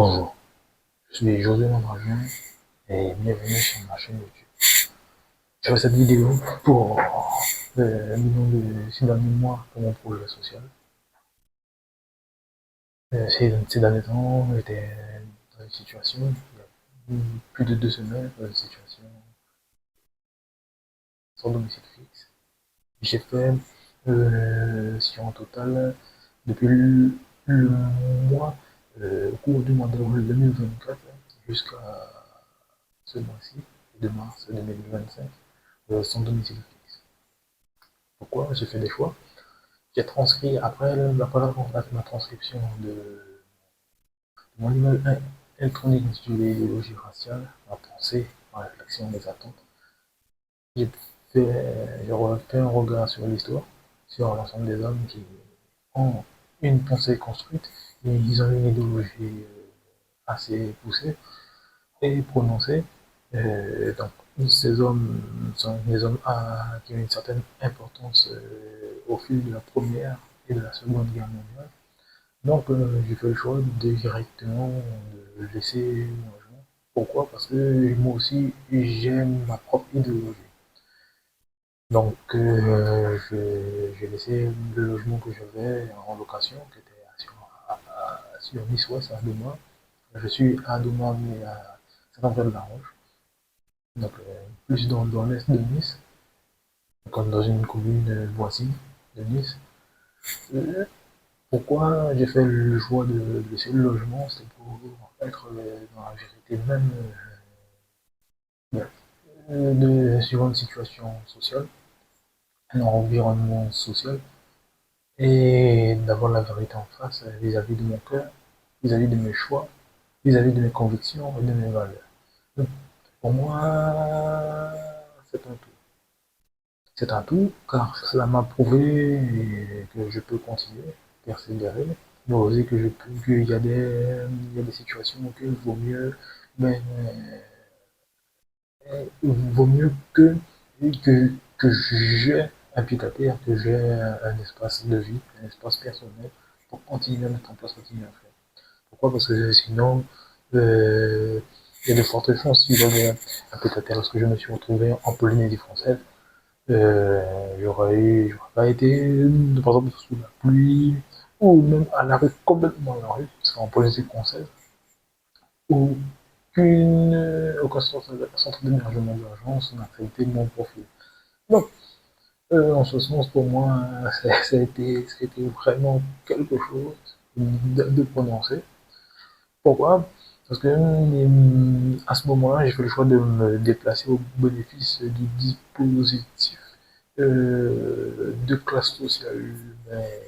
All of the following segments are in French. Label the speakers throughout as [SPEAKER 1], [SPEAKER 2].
[SPEAKER 1] Bonjour, je suis José Mondragon et bienvenue sur ma chaîne YouTube. Je fais cette vidéo pour bilan de ces derniers mois pour mon projet social. Ces derniers temps, j'étais dans une situation, il y a plus de 2 semaines, dans une situation sans domicile fixe. J'ai fait, sur un total, depuis le mois, au cours du mois d'avril 2024 jusqu'à ce mois-ci, de mars 2025, sans domicile fixe. Pourquoi j'ai fait des choix? J'ai transcrit après ma transcription de mon email électronique intitulé idéologie raciale, ma pensée, ma réflexion, mes attentes. J'ai j'ai refait un regard sur l'histoire, sur l'ensemble des hommes qui ont une pensée construite, et ils ont une idéologie assez poussée et prononcée. Donc, ces hommes sont des hommes qui ont une certaine importance au fil de la Première et de la Seconde Guerre mondiale. Donc, j'ai fait le choix de directement de laisser mon logement. Pourquoi? Parce que moi aussi, j'aime ma propre idéologie. Donc, j'ai laissé le logement que j'avais en location, qui était sur Nice-Ouest, à Doma. Je suis à Doma, mais à Saint-André-de-la-Roche, donc plus dans l'est de Nice, comme dans une commune voisine de Nice. Euh, Pourquoi j'ai fait le choix de laisser le logement? C'est pour être dans la vérité même sur une situation sociale, un environnement social, et d'avoir la vérité en face vis-à-vis de mon cœur, vis-à-vis de mes choix, vis-à-vis de mes convictions et de mes valeurs. Donc, pour moi, c'est un tout. C'est un tout, car cela m'a prouvé que je peux continuer, persévérer, mais aussi qu'il y a il y a des situations auxquelles mais, vaut mieux que j'ai un pied à terre, que j'ai un espace de vie, un espace personnel pour continuer à mettre en place, continuer à faire. Pourquoi? Parce que sinon, euh, il y a de fortes chances, si j'avais un pied à terre, lorsque je me suis retrouvé en Polynésie française, j'aurais pas été, par exemple, sous la pluie, ou même à l'arrêt complètement à la rue, parce qu'en Polynésie française, aucun centre d'hébergement d'urgence n'a traité mon profil. Donc, en ce sens, pour moi, ça a été vraiment quelque chose de prononcé. Pourquoi? Parce que à ce moment-là, j'ai fait le choix de me déplacer au bénéfice du dispositif de classe sociale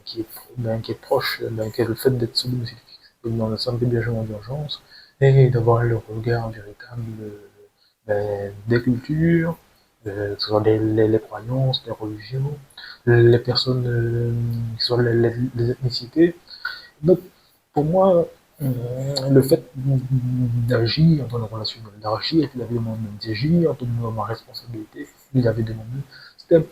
[SPEAKER 1] qui est proche, qui est le fait d'être sous domicile fixe, dans le centre d'hébergement d'urgence, et d'avoir le regard véritable des cultures, que ce soit les croyances, les religions, les personnes, que ce soit les ethnicités. Donc, pour moi, le fait d'agir dans le relationnel, d'agir vis-à-vis de moi-même, d'agir dans ma responsabilité vis-à-vis de moi-même, c'était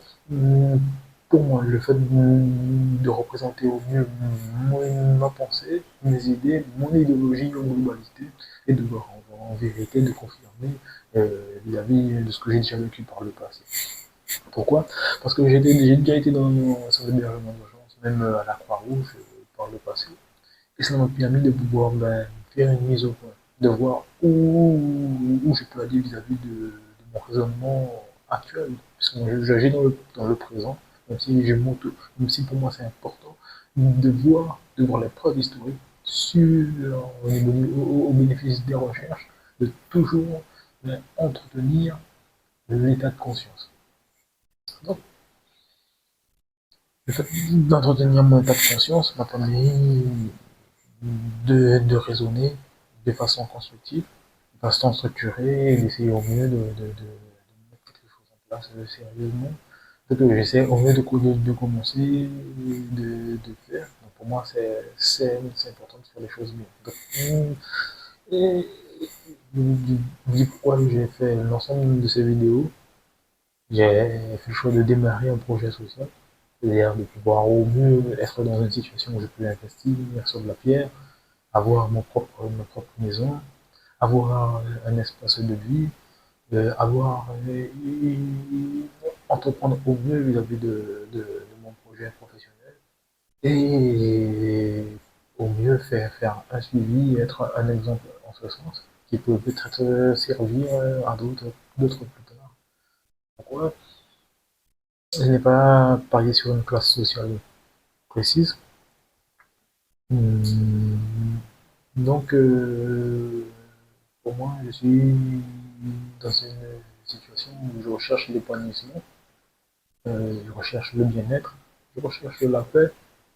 [SPEAKER 1] pour moi le fait de représenter au mieux ma pensée, mes idées, mon idéologie en globalité, et de voir en vérité, de confirmer vis-à-vis de ce que j'ai déjà vécu par le passé. Pourquoi? Parce que j'ai déjà été dans un centre d'hébergement d'urgence, même à la Croix-Rouge par le passé. Et ça m'a permis de pouvoir faire une mise au point, de voir où je peux aller vis-à-vis de mon raisonnement actuel. Parce que j'agis dans le présent, même si, même si pour moi c'est important de voir les preuves historiques au bénéfice des recherches, de toujours entretenir l'état de conscience. Donc, le fait d'entretenir mon état de conscience m'a permis de raisonner de façon constructive, de façon structurée, et d'essayer au mieux de mettre quelque chose en place sérieusement. Donc j'essaie au mieux de commencer, de faire. Donc pour moi, c'est important de faire les choses bien. Donc, et je vous dis pourquoi j'ai fait l'ensemble de ces vidéos. J'ai fait le choix de démarrer un projet social, c'est-à-dire de pouvoir au mieux être dans une situation où je peux investir sur de la pierre, avoir ma propre maison, avoir un espace de vie, avoir entreprendre au mieux vis-à-vis de mon projet professionnel et au mieux faire un suivi, être un exemple en ce sens, qui peut peut-être servir à d'autres plus tard. Pourquoi je n'ai pas parié sur une classe sociale précise. Hum, Donc, pour moi, je suis dans une situation où je recherche l'épanouissement, je recherche le bien-être, je recherche la paix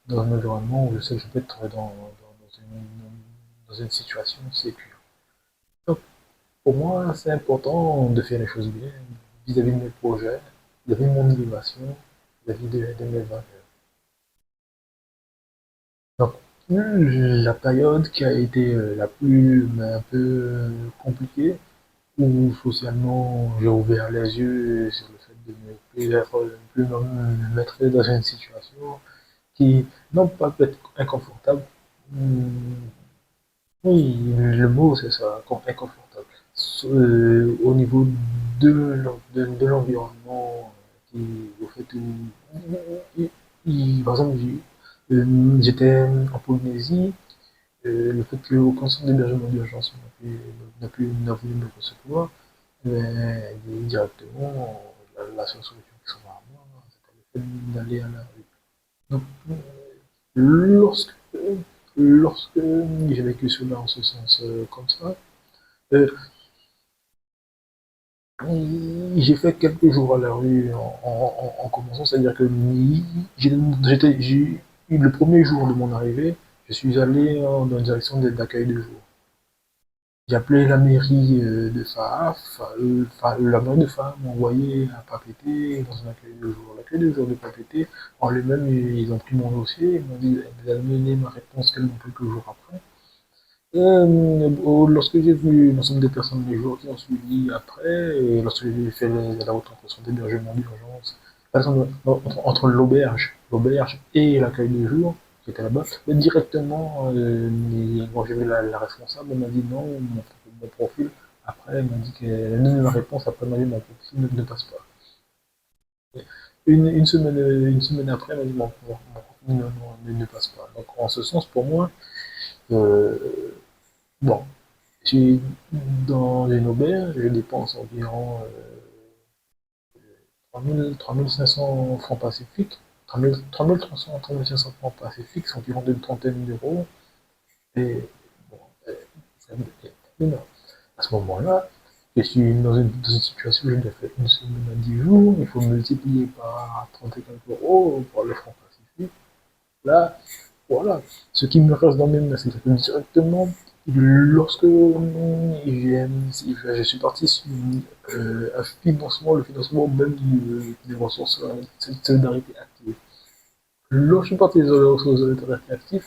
[SPEAKER 1] dans un environnement où je sais que je peux être dans une situation sécure. Donc, pour moi, c'est important de faire les choses bien vis-à-vis de mes projets, vis-à-vis de mon innovation, vis-à-vis de mes valeurs. Donc, la période qui a été la plus un peu compliquée, où socialement j'ai ouvert les yeux sur le fait de ne plus me mettre dans une situation qui, non pas peut être inconfortable, oui, le mot c'est ça, inconfortable. Au niveau de l'environnement, au fait où, par exemple, j'étais en Polynésie, le fait qu'aucun centre d'hébergement d'urgence n'a voulu me recevoir, mais directement, la seule solution qui s'offre à moi, c'était le fait d'aller à la rue. Donc, lorsque, lorsque j'ai vécu cela en ce sens comme ça, euh, j'ai fait quelques jours à la rue en commençant, c'est-à-dire que j'ai eu le premier jour de mon arrivée, je suis allé dans la direction d'accueil de jour. J'ai appelé la mairie de Faf, la mairie de Faf m'a envoyé à Papeete dans un accueil de jour. L'accueil de jour de Papeete, en lui-même, ils ont pris mon dossier, ils m'ont dit d'amener ma réponse quelques jours après. Lorsque j'ai vu l'ensemble des personnes les jours qui ont suivi après, et lorsque j'ai fait la route entre son d'hébergement d'urgence, par exemple, entre l'auberge et l'accueil de jour, qui était là-bas, mais directement, quand j'ai vu la responsable, elle m'a dit non, mon profil, après, elle m'a dit qu'elle a donné ma réponse, après, elle m'a dit mon profil ne passe pas. Une semaine après, elle m'a dit mon profil ne passe pas. Donc, en ce sens, pour moi, euh, bon, je suis dans une auberge, je dépense environ 3500 francs pacifiques. 3300, 3500 francs pacifiques, c'est environ une trentaine d'euros. Et bon, ça me fait énorme. À ce moment-là, je suis dans une situation où je dois faire une semaine à 10 jours, il faut multiplier par 30 et quelques euros pour les francs pacifiques. Là, voilà. Ce qui me reste dans mes mains, c'est que directement, lorsque je suis parti sur un financement, le financement même des ressources de solidarité active. Lorsque je suis parti sur les ressources de solidarité active,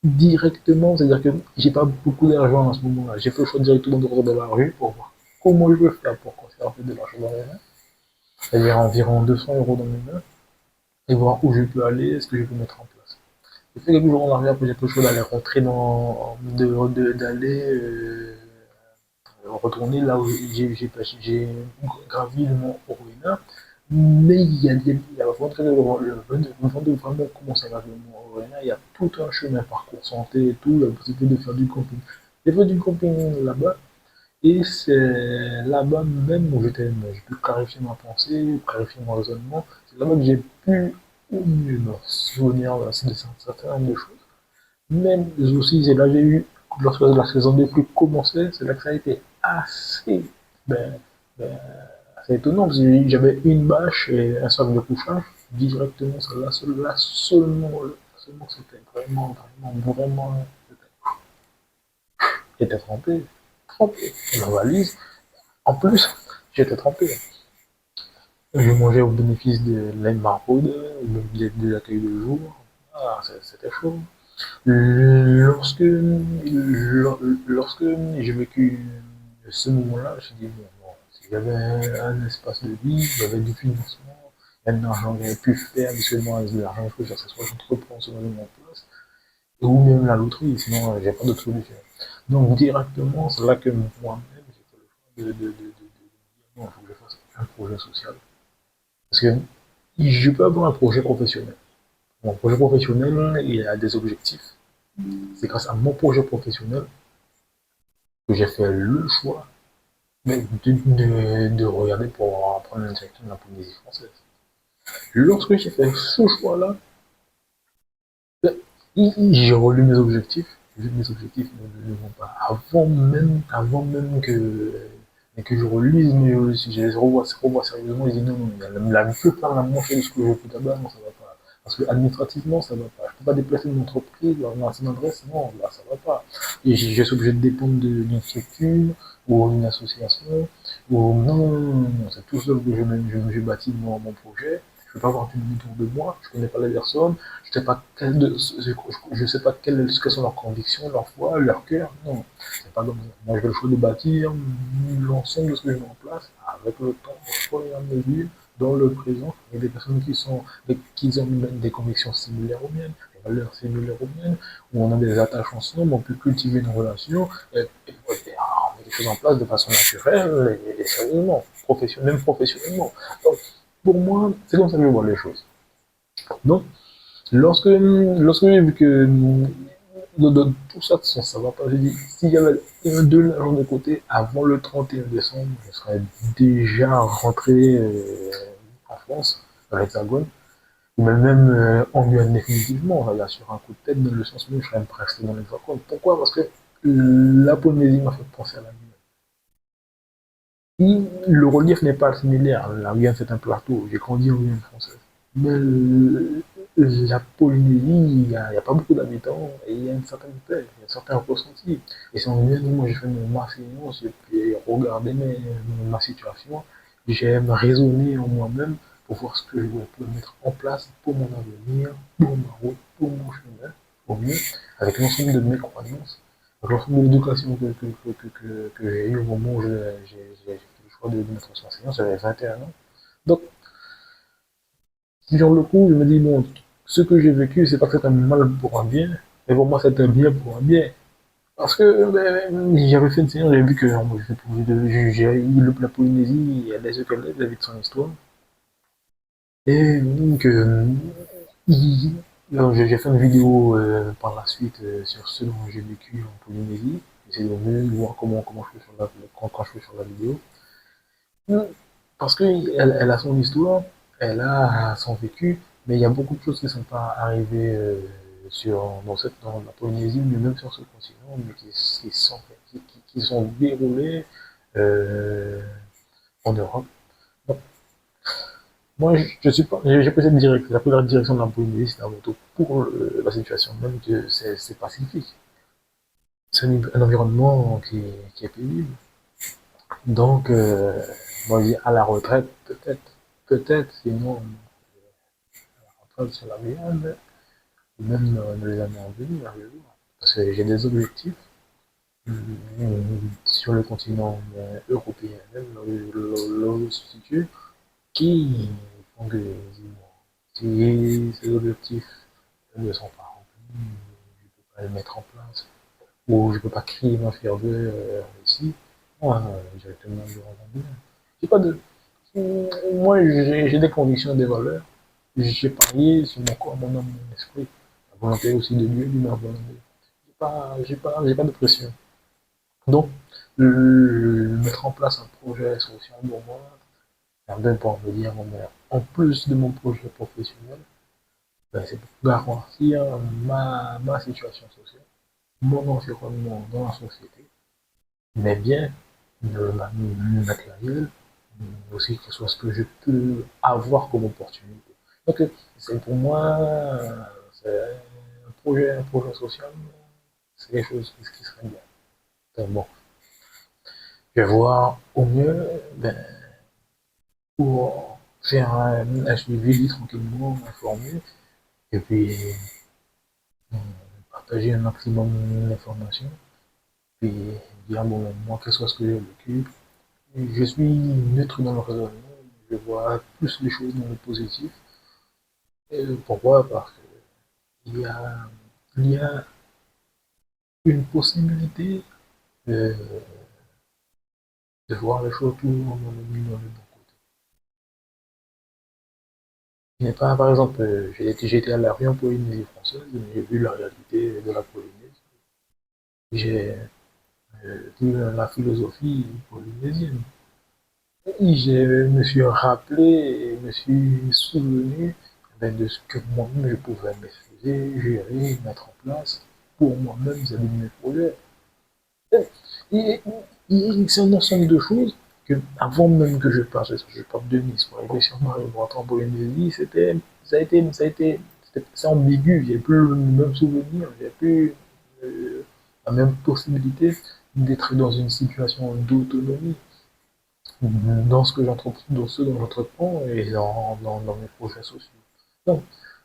[SPEAKER 1] directement, c'est-à-dire que j'ai pas beaucoup d'argent à ce moment-là. J'ai fait le choix directement de rentrer dans la rue pour voir comment je peux faire pour conserver de l'argent dans mes mains, c'est-à-dire environ 200 euros dans mes mains, et voir où je peux aller, ce que je peux mettre en place. J'ai fait quelques jours en arrière, puis j'ai quelque chose d'aller rentrer d'aller retourner là où j'ai gravi le mont Orwena. Mais avant de vraiment commencer à graver le mont Orwena, il y a tout un chemin parcours santé et tout, la possibilité de faire du camping. J'ai fait du camping là-bas, et c'est là-bas même où j'ai pu clarifier ma pensée, clarifier mon raisonnement. C'est là-bas que j'ai pu au mieux me souvenir de certaines choses. Même aussi, c'est là que j'ai eu, lorsque la saison des pluies commençait, c'est là que ça a été assez, ben, ben, assez étonnant, parce que j'avais une bâche et un sac de couchage, directement, là seulement c'était vraiment, j'étais trempé, ma valise, en plus, j'étais trempé. Je mangeais au bénéfice de l'aide maraude, de l'accueil de jour, ah, c'était chaud. Lorsque j'ai vécu ce moment-là, je me suis dit, bon, si j'avais un espace de vie, j'avais du financement, il y a de l'argent que j'avais pu faire, habituellement avec de l'argent, je peux faire ce soit j'entreprends ce genre de place. ou même la loterie, sinon j'ai pas d'autre solution. Donc directement, c'est là que moi-même, j'ai fait le choix de dire non, il faut que je fasse un projet social. Parce que je peux avoir un projet professionnel. Mon projet professionnel, il a des objectifs. C'est grâce à mon projet professionnel que j'ai fait le choix de regarder pour apprendre la direction de la Polynésie française. Lorsque j'ai fait ce choix-là, j'ai relu mes objectifs. Mes objectifs ne vont pas. Avant même que je relise, mais si je les revois sérieusement, je dis non, non, la plus par la moitié de ce que je fais d'abord, non, ça va pas. Parce que administrativement, ça va pas. Je peux pas déplacer une entreprise, mon ancienne adresse, non, là, ça va pas. Et je suis obligé de dépendre d'une structure ou d'une association. Ou non, non, non, non, non, c'est tout seul que je bâtis mon projet. Je ne peux pas avoir tout le monde autour de moi, je ne connais pas les personnes, je sais pas quelles sont leurs convictions, leurs foi, leur cœur. Non, c'est pas comme ça. Moi, je fais le choix de bâtir l'ensemble de ce que je mets en place avec le temps, au fur et à mesure, dans le présent, avec des personnes qui ont des convictions similaires aux miennes, des valeurs similaires aux miennes, où on a des attaches ensemble, on peut cultiver une relation, et on met les choses en place de façon naturelle et sérieusement, même professionnellement. Donc, pour moi, c'est comme ça que je vois les choses. Donc, lorsque j'ai vu que tout ça, ça va pas, j'ai dit, s'il y avait de l'argent de côté avant le 31 décembre, je serais déjà rentré en France, à l'Hexagone, ou même en Guyane définitivement, là, sur un coup de tête, dans le sens où je serais même resté dans l'Hexagone. Pourquoi? Parce que la Polynésie m'a fait penser à la Guyane. Le relief n'est pas similaire. La Guyane, c'est un plateau. J'ai grandi en Guyane française. Mais la Polynésie, il y a pas beaucoup d'habitants et il y a une certaine paix, il y a un certain ressenti. Et c'est en bien moi j'ai fait mon marseillance et puis regarder ma situation, j'aime raisonner en moi-même pour voir ce que je peux mettre en place pour mon avenir, pour ma route, pour mon chemin, au mieux, avec l'ensemble de mes croyances, avec l'ensemble de l'éducation que j'ai eu au moment où j'ai fait le choix de mettre en enseignant, j'avais 21 ans. Donc, sur le coup, je me dis, bon, ce que j'ai vécu, c'est pas que c'est un mal pour un bien, mais pour moi, c'est un bien pour un bien. Parce que j'avais fait une série, j'avais vu que la Polynésie, elle est ce qu'elle est vis-à-vis de son histoire. Et donc, j'ai fait une vidéo par la suite sur ce dont j'ai vécu en Polynésie. J'essaie de mieux voir comment je fais quand je fais sur la vidéo. Parce qu'elle a son histoire, elle a son vécu, mais il y a beaucoup de choses qui ne sont pas arrivées dans la Polynésie, mais même sur ce continent, mais qui sont déroulées euh, en Europe. Donc, moi, je suis pas, j'ai pris la première direction de la Polynésie, c'est avant tout pour la situation même que c'est pacifique. C'est un environnement qui est paisible. Donc, moi, je dis à la retraite, peut-être, sinon, sur la Guyane, ou même dans les années à venir, parce que j'ai des objectifs sur le continent européen, même là où je me situe, qui font que si ces objectifs ne sont pas remplis, je ne peux pas les mettre en place, ou je ne peux pas crier ma ferveur ici, moi, directement, je rentre en Guyane. J'ai pas de, moi, j'ai des convictions, des valeurs. J'ai parié sur mon corps, mon âme, mon esprit. La volonté aussi de Dieu, lui m'a volonté. J'ai pas de pression. Donc, mettre en place un projet social pour moi, bien pour me dire, bon, ben, en plus de mon projet professionnel, ben, c'est pour garantir ma situation sociale, mon environnement dans la société, mais bien le matériel, mais aussi que ce soit ce que je peux avoir comme opportunité. Donc, c'est pour moi, c'est un projet social, c'est quelque chose qui serait bien. Donc, bon, je vais voir au mieux, ben, pour faire un suivi tranquillement, informé, et puis euh, partager un maximum d'informations, puis dire, bon, moi, que ce soit ce que j'ai vécu, je suis neutre dans le raisonnement, je vois plus les choses dans le positif. Et pourquoi? Parce qu'il y a il y a une possibilité de, de voir les choses toujours dans le bon côté. Il n'est pas, par exemple, j'ai été à La Réunion Polynésie française, j'ai vu la réalité de la Polynésie. J'ai vu la philosophie polynésienne. Et je me suis rappelé et me suis souvenu de ce que moi-même je pouvais maîtriser, gérer, mettre en place pour moi-même vis-à-vis de mes projets. Et, c'est un ensemble de choses que, avant même que je parte de Nice pour arriver sur Marie en Polynésie, c'est ambigu. J'ai plus le même souvenir, j'ai plus la même possibilité d'être dans une situation d'autonomie dans ce que j'entreprends, dans ce dont j'entreprends et dans mes projets sociaux. Donc,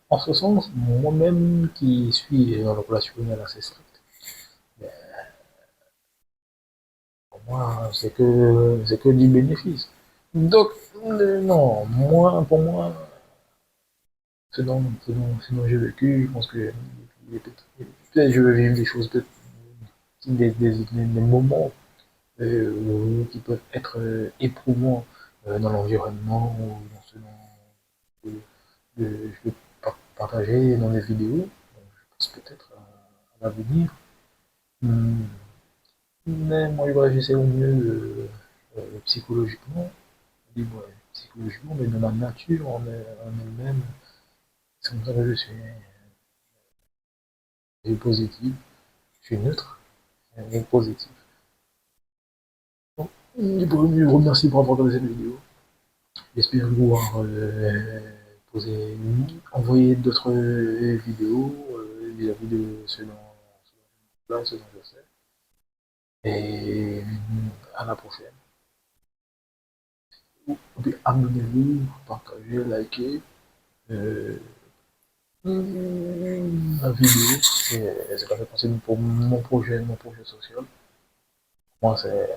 [SPEAKER 1] en ce sens, moi-même qui suis dans le relationnel assez strict, pour moi, c'est que du bénéfice. Donc, non, moi, pour moi, ce dont j'ai vécu, je pense que peut-être je veux vivre des choses, peut-être des moments qui peuvent être éprouvants dans l'environnement ou dans ce dont je peux partager dans des vidéos. Donc, je pense peut-être à l'avenir. Hum, Mais moi, j'essaie au mieux psychologiquement, psychologiquement, mais de ma nature en elle-même. C'est comme ça que je suis positif, je suis neutre, et positif. Donc, je vous remercie pour avoir regardé cette vidéo. J'espère pouvoir envoyer d'autres vidéos vis-à-vis de ce dont je sais. Et à la prochaine. Puis abonnez-vous, partagez, likez euh, la vidéo. C'est pas fait passer pour mon projet social. Moi, c'est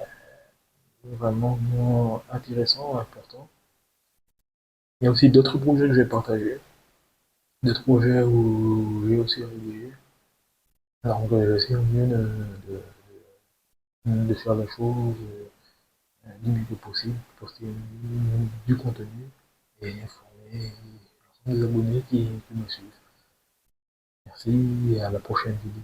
[SPEAKER 1] vraiment intéressant, important. Il y a aussi d'autres projets que j'ai partagés, d'autres projets où j'ai aussi rédigé. Alors, j'essaie au mieux de faire les choses du mieux que possible, poster du contenu et informer les abonnés qui me suivent. Merci et à la prochaine vidéo.